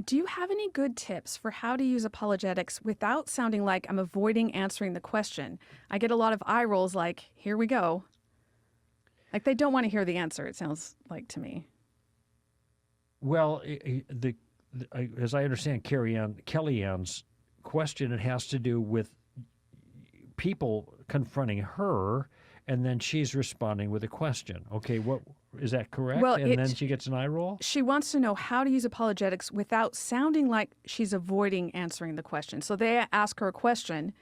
Do you have any good tips for how to use apologetics without sounding like I'm avoiding answering the question? I get a lot of eye rolls like, here we go. Like they don't want to hear the answer, it sounds like to me. Well, as I understand Kellyanne's question, it has to do with people confronting her, and then she's responding with a question. Okay, what is that correct? Well, And then she gets an eye roll? She wants to know how to use apologetics without sounding like she's avoiding answering the question. So they ask her a question,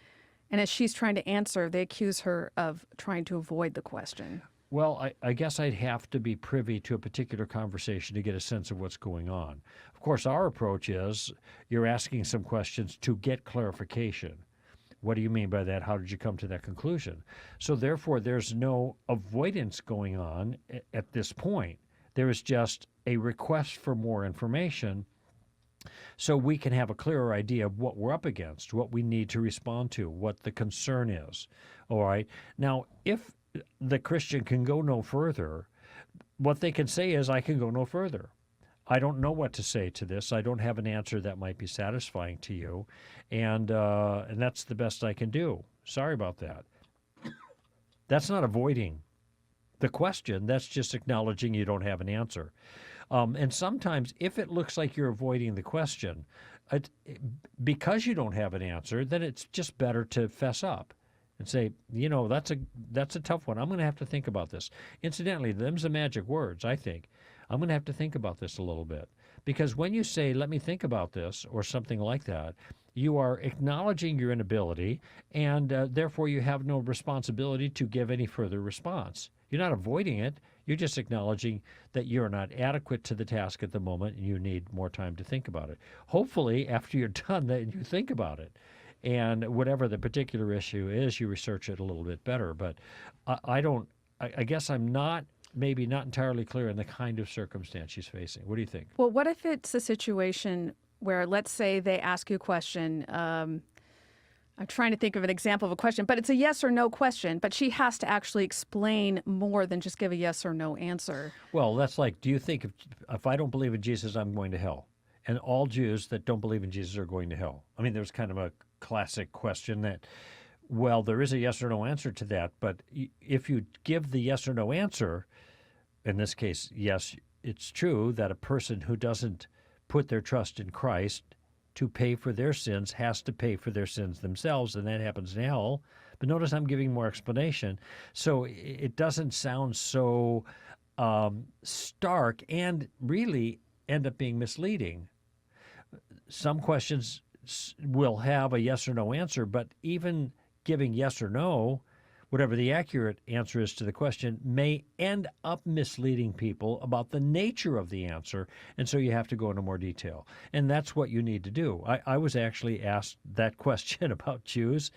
and as she's trying to answer, they accuse her of trying to avoid the question. Well, I guess I'd have to be privy to a particular conversation to get a sense of what's going on. Of course, our approach is you're asking some questions to get clarification. What do you mean by that? How did you come to that conclusion? So therefore, there's no avoidance going on at this point. There is just a request for more information so we can have a clearer idea of what we're up against, what we need to respond to, what the concern is. All right. Now, if the Christian can go no further, what they can say is, I can go no further. I don't know what to say to this. I don't have an answer that might be satisfying to you, and that's the best I can do. Sorry about that. That's not avoiding the question. That's just acknowledging you don't have an answer. And sometimes, if it looks like you're avoiding the question, because you don't have an answer, then it's just better to fess up and say, that's a tough one. I'm going to have to think about this. Incidentally, them's the magic words, I think. I'm going to have to think about this a little bit. Because when you say, let me think about this, or something like that, you are acknowledging your inability, and therefore you have no responsibility to give any further response. You're not avoiding it. You're just acknowledging that you're not adequate to the task at the moment, and you need more time to think about it. Hopefully, after you're done, then you think about it. And whatever the particular issue is, you research it a little bit better. But I guess I'm maybe not entirely clear in the kind of circumstance she's facing. What do you think? Well, what if it's a situation where, let's say they ask you a question. I'm trying to think of an example of a question, but it's a yes or no question, but she has to actually explain more than just give a yes or no answer. Well, that's like, do you think if I don't believe in Jesus, I'm going to hell? And all Jews that don't believe in Jesus are going to hell. I mean, there's kind of a classic question that, well, there is a yes or no answer to that, but if you give the yes or no answer, in this case, yes, it's true that a person who doesn't put their trust in Christ to pay for their sins has to pay for their sins themselves, and that happens in hell. But notice I'm giving more explanation. So it doesn't sound so stark and really end up being misleading. Some questions will have a yes or no answer, but even giving yes or no, whatever the accurate answer is to the question, may end up misleading people about the nature of the answer, and so you have to go into more detail. And that's what you need to do. I was actually asked that question about Jews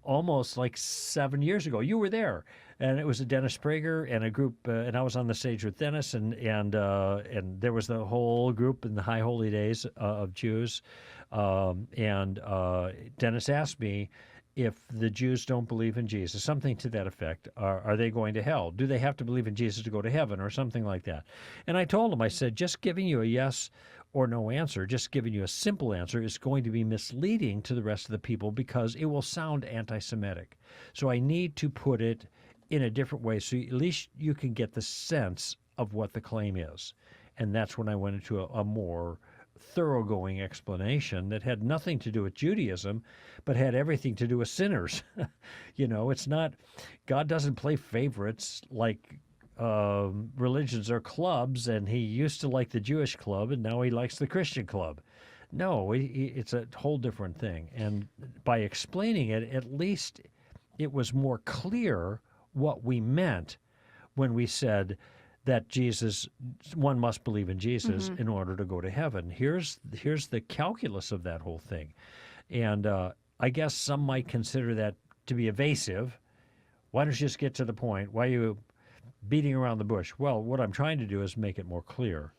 almost like 7 years ago. You were there, and it was a Dennis Prager and a group, and I was on the stage with Dennis, and there was the whole group in the High Holy Days of Jews, and Dennis asked me, if the Jews don't believe in Jesus, something to that effect, are they going to hell? Do they have to believe in Jesus to go to heaven, or something like that? And I told him, I said, just giving you a yes or no answer, just giving you a simple answer is going to be misleading to the rest of the people because it will sound anti-Semitic. So I need to put it in a different way so at least you can get the sense of what the claim is. And that's when I went into a more thoroughgoing explanation that had nothing to do with Judaism, but had everything to do with sinners. It's not, God doesn't play favorites like religions or clubs, and he used to like the Jewish club, and now he likes the Christian club. No, it's a whole different thing. And by explaining it, at least it was more clear what we meant when we said that one must believe in Jesus in order to go to heaven. Here's the calculus of that whole thing. And I guess some might consider that to be evasive. Why don't you just get to the point? Why are you beating around the bush? Well, what I'm trying to do is make it more clear.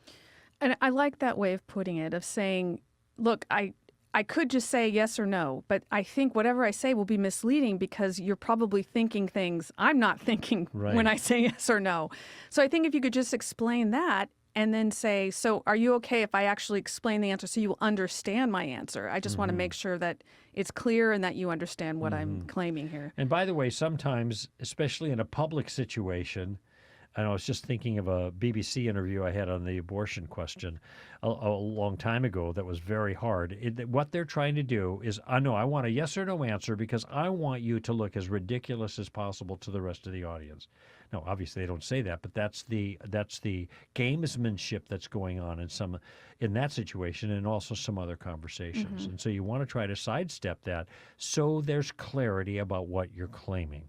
And I like that way of putting it, of saying, look, I could just say yes or no, but I think whatever I say will be misleading because you're probably thinking things I'm not thinking when I say yes or no. So I think if you could just explain that, and then say, so are you okay if I actually explain the answer so you will understand my answer? I just want to make sure that it's clear and that you understand what I'm claiming here. And by the way, sometimes, especially in a public situation, and I was just thinking of a BBC interview I had on the abortion question a long time ago that was very hard. What they're trying to do is, I want a yes or no answer because I want you to look as ridiculous as possible to the rest of the audience. No, obviously they don't say that, but that's the gamesmanship that's going on in that situation and also some other conversations. And so you want to try to sidestep that so there's clarity about what you're claiming.